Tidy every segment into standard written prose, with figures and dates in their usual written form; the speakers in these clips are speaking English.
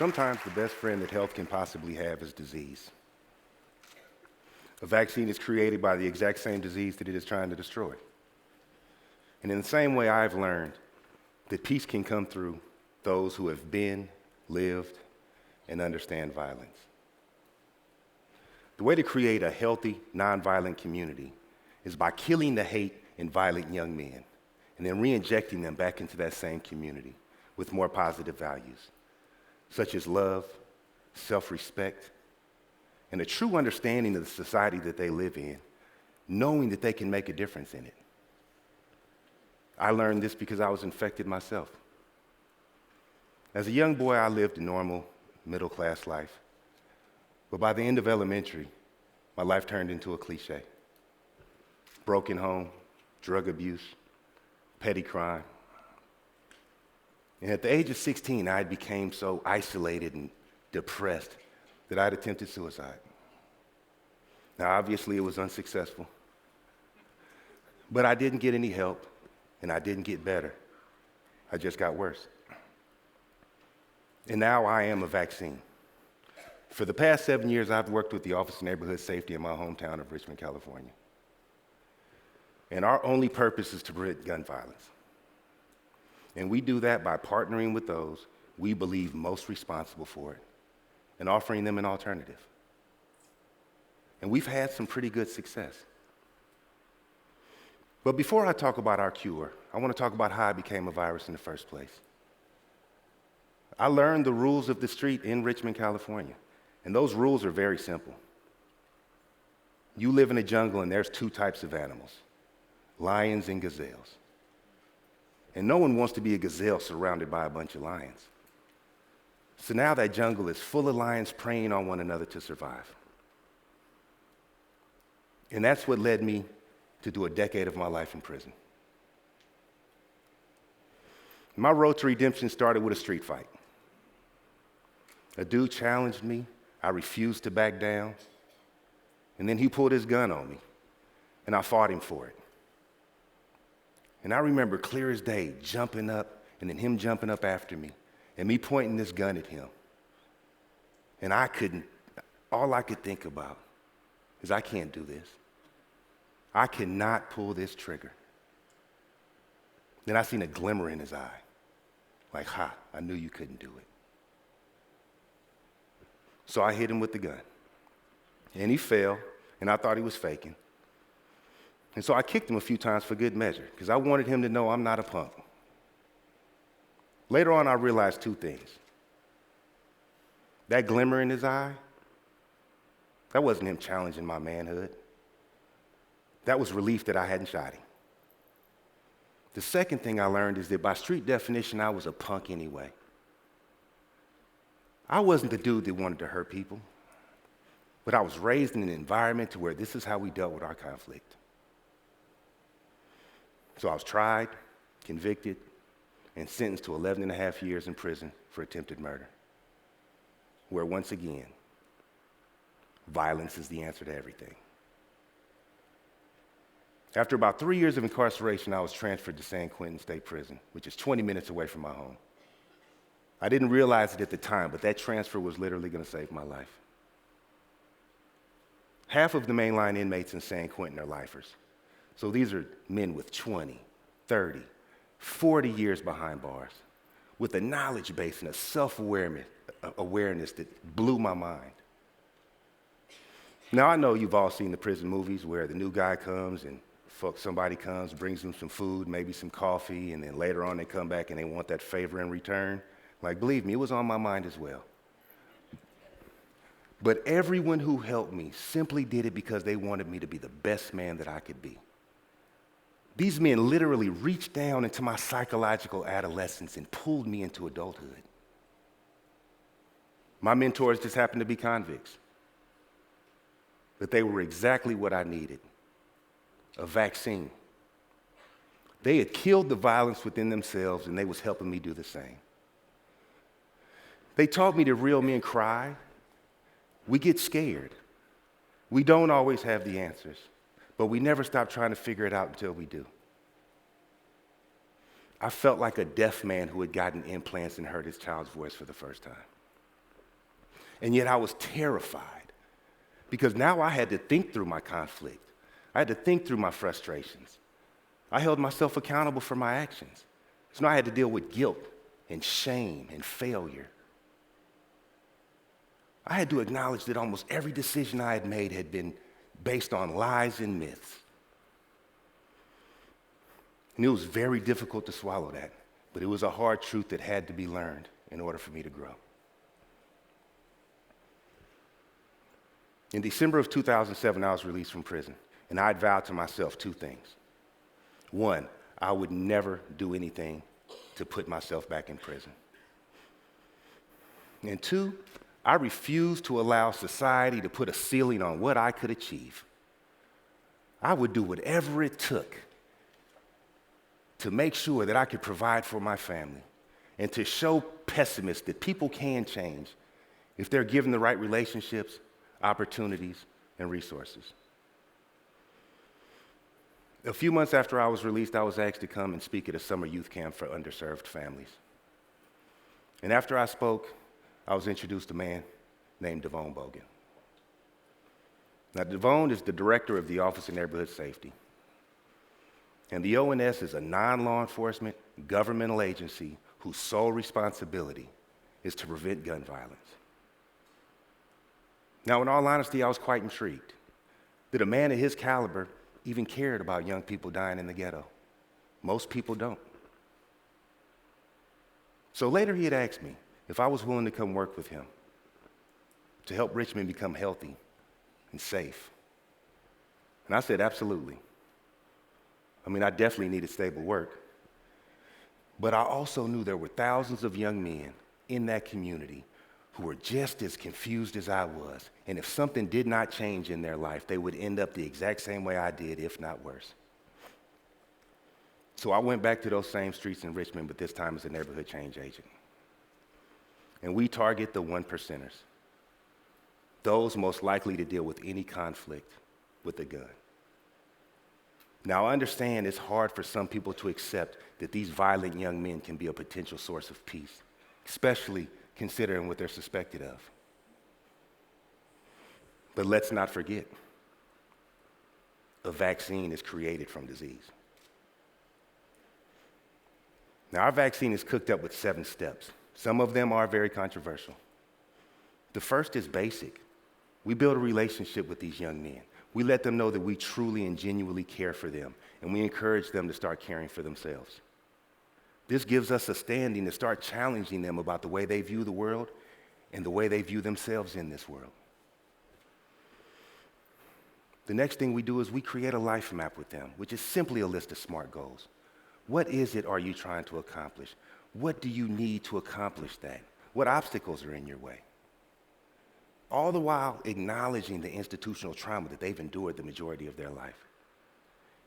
Sometimes the best friend that health can possibly have is disease. A vaccine is created by the exact same disease that it is trying to destroy. And in the same way, I've learned that peace can come through those who have been, lived, and understand violence. The way to create a healthy, nonviolent community is by killing the hate in violent young men and then re-injecting them back into that same community with more positive values, such as love, self-respect, and a true understanding of the society that they live in, knowing that they can make a difference in it. I learned this because I was infected myself. As a young boy, I lived a normal, middle-class life. But by the end of elementary, my life turned into a cliche. Broken home, drug abuse, petty crime. And at the age of 16, I became so isolated and depressed that I had attempted suicide. Now, obviously, it was unsuccessful. But I didn't get any help, and I didn't get better. I just got worse. And now I am a vaccine. For the past 7 years, I've worked with the Office of Neighborhood Safety in my hometown of Richmond, California. And our only purpose is to prevent gun violence. And we do that by partnering with those we believe most responsible for it and offering them an alternative. And we've had some pretty good success. But before I talk about our cure, I want to talk about how I became a virus in the first place. I learned the rules of the street in Richmond, California, and those rules are very simple. You live in a jungle and there's two types of animals, lions and gazelles. And no one wants to be a gazelle surrounded by a bunch of lions. So now that jungle is full of lions preying on one another to survive. And that's what led me to do a decade of my life in prison. My road to redemption started with a street fight. A dude challenged me. I refused to back down. And then he pulled his gun on me, and I fought him for it. And I remember clear as day jumping up, and then him jumping up after me, and me pointing this gun at him. And all I could think about is I can't do this. I cannot pull this trigger. Then I seen a glimmer in his eye, like, I knew you couldn't do it. So I hit him with the gun. And he fell, and I thought he was faking. And so I kicked him a few times for good measure, because I wanted him to know I'm not a punk. Later on, I realized two things. That glimmer in his eye, that wasn't him challenging my manhood. That was relief that I hadn't shot him. The second thing I learned is that by street definition, I was a punk anyway. I wasn't the dude that wanted to hurt people, but I was raised in an environment to where this is how we dealt with our conflict. So I was tried, convicted, and sentenced to 11 and a half years in prison for attempted murder, where once again, violence is the answer to everything. After about 3 years of incarceration, I was transferred to San Quentin State Prison, which is 20 minutes away from my home. I didn't realize it at the time, but that transfer was literally going to save my life. Half of the mainline inmates in San Quentin are lifers. So these are men with 20, 30, 40 years behind bars, with a knowledge base and a self-awareness that blew my mind. Now, I know you've all seen the prison movies where the new guy comes and somebody comes, brings them some food, maybe some coffee, and then later on they come back and they want that favor in return. Like, believe me, it was on my mind as well. But everyone who helped me simply did it because they wanted me to be the best man that I could be. These men literally reached down into my psychological adolescence and pulled me into adulthood. My mentors just happened to be convicts, but they were exactly what I needed. A vaccine. They had killed the violence within themselves, and they was helping me do the same. They taught me that real men cry. We get scared. We don't always have the answers, but we never stop trying to figure it out until we do. I felt like a deaf man who had gotten implants and heard his child's voice for the first time. And yet I was terrified because now I had to think through my conflict. I had to think through my frustrations. I held myself accountable for my actions. So now I had to deal with guilt and shame and failure. I had to acknowledge that almost every decision I had made had been based on lies and myths. And it was very difficult to swallow that, but it was a hard truth that had to be learned in order for me to grow. In December of 2007, I was released from prison, and I had vowed to myself two things. One, I would never do anything to put myself back in prison. And two, I refused to allow society to put a ceiling on what I could achieve. I would do whatever it took to make sure that I could provide for my family and to show pessimists that people can change if they're given the right relationships, opportunities, and resources. A few months after I was released, I was asked to come and speak at a summer youth camp for underserved families. And after I spoke, I was introduced to a man named Devon Bogan. Now, Devon is the director of the Office of Neighborhood Safety. And the ONS is a non-law enforcement governmental agency whose sole responsibility is to prevent gun violence. Now, in all honesty, I was quite intrigued that a man of his caliber even cared about young people dying in the ghetto. Most people don't. So later he had asked me if I was willing to come work with him to help Richmond become healthy and safe. And I said, absolutely. I mean, I definitely needed stable work. But I also knew there were thousands of young men in that community who were just as confused as I was. And if something did not change in their life, they would end up the exact same way I did, if not worse. So I went back to those same streets in Richmond, but this time as a neighborhood change agent. And we target the 1%ers, those most likely to deal with any conflict with a gun. Now, I understand it's hard for some people to accept that these violent young men can be a potential source of peace, especially considering what they're suspected of. But let's not forget, a vaccine is created from disease. Now, our vaccine is cooked up with 7 steps. Some of them are very controversial. The first is basic. We build a relationship with these young men. We let them know that we truly and genuinely care for them, and we encourage them to start caring for themselves. This gives us a standing to start challenging them about the way they view the world and the way they view themselves in this world. The next thing we do is we create a life map with them, which is simply a list of SMART goals. What is it are you trying to accomplish? What do you need to accomplish that? What obstacles are in your way? All the while acknowledging the institutional trauma that they've endured the majority of their life.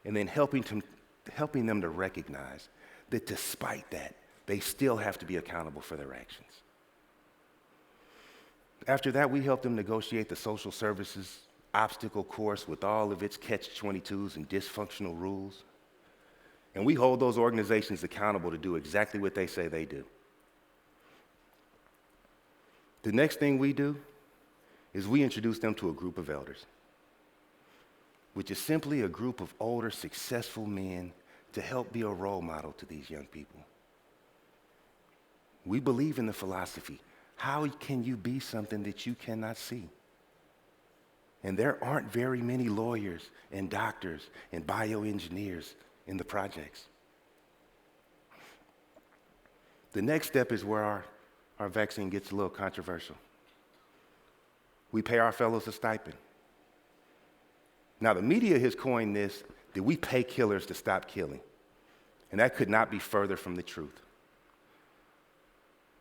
And then helping them to recognize that despite that, they still have to be accountable for their actions. After that, we help them negotiate the social services obstacle course with all of its catch-22s and dysfunctional rules. And we hold those organizations accountable to do exactly what they say they do. The next thing we do is we introduce them to a group of elders, which is simply a group of older, successful men to help be a role model to these young people. We believe in the philosophy, how can you be something that you cannot see? And there aren't very many lawyers and doctors and bioengineers in the projects. The next step is where our vaccine gets a little controversial. We pay our fellows a stipend. Now, the media has coined this, that we pay killers to stop killing. And that could not be further from the truth.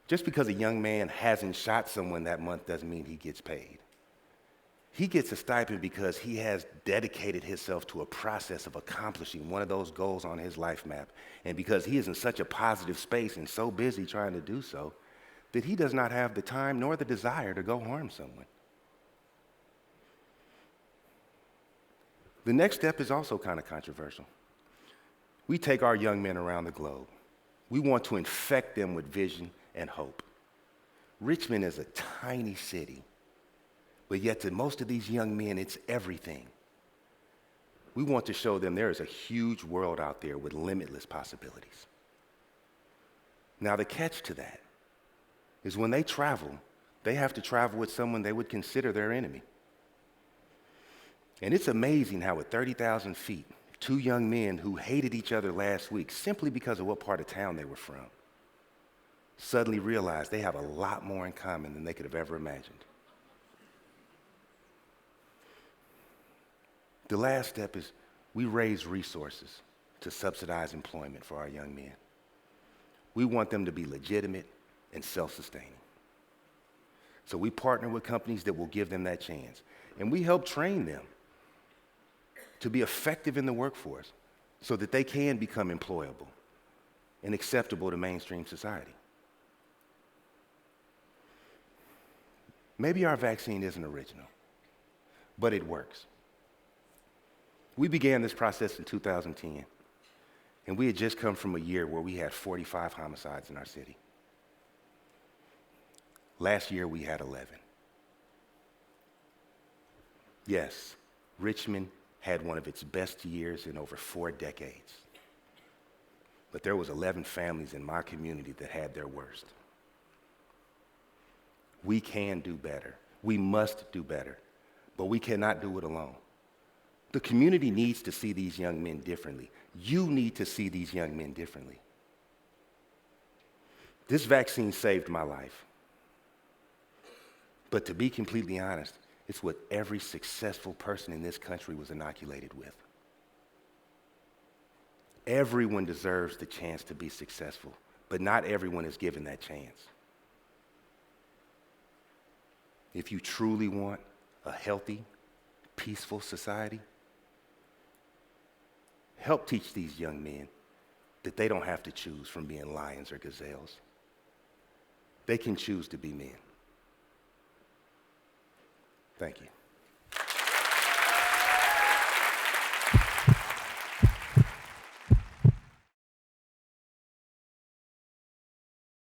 Just because a young man hasn't shot someone that month doesn't mean he gets paid. He gets a stipend because he has dedicated himself to a process of accomplishing one of those goals on his life map. And because he is in such a positive space and so busy trying to do so, that he does not have the time nor the desire to go harm someone. The next step is also kind of controversial. We take our young men around the globe. We want to infect them with vision and hope. Richmond is a tiny city, but yet to most of these young men, it's everything. We want to show them there is a huge world out there with limitless possibilities. Now, the catch to that is when they travel, they have to travel with someone they would consider their enemy. And it's amazing how at 30,000 feet, two young men who hated each other last week simply because of what part of town they were from suddenly realize they have a lot more in common than they could have ever imagined. The last step is we raise resources to subsidize employment for our young men. We want them to be legitimate and self-sustaining. So we partner with companies that will give them that chance. And we help train them to be effective in the workforce so that they can become employable and acceptable to mainstream society. Maybe our vaccine isn't original, but it works. We began this process in 2010, and we had just come from a year where we had 45 homicides in our city. Last year, we had 11. Yes, Richmond had one of its best years in over 4 decades. But there was 11 families in my community that had their worst. We can do better. We must do better, but we cannot do it alone. The community needs to see these young men differently. You need to see these young men differently. This vaccine saved my life. But to be completely honest, it's what every successful person in this country was inoculated with. Everyone deserves the chance to be successful, but not everyone is given that chance. If you truly want a healthy, peaceful society, help teach these young men that they don't have to choose from being lions or gazelles. They can choose to be men. Thank you.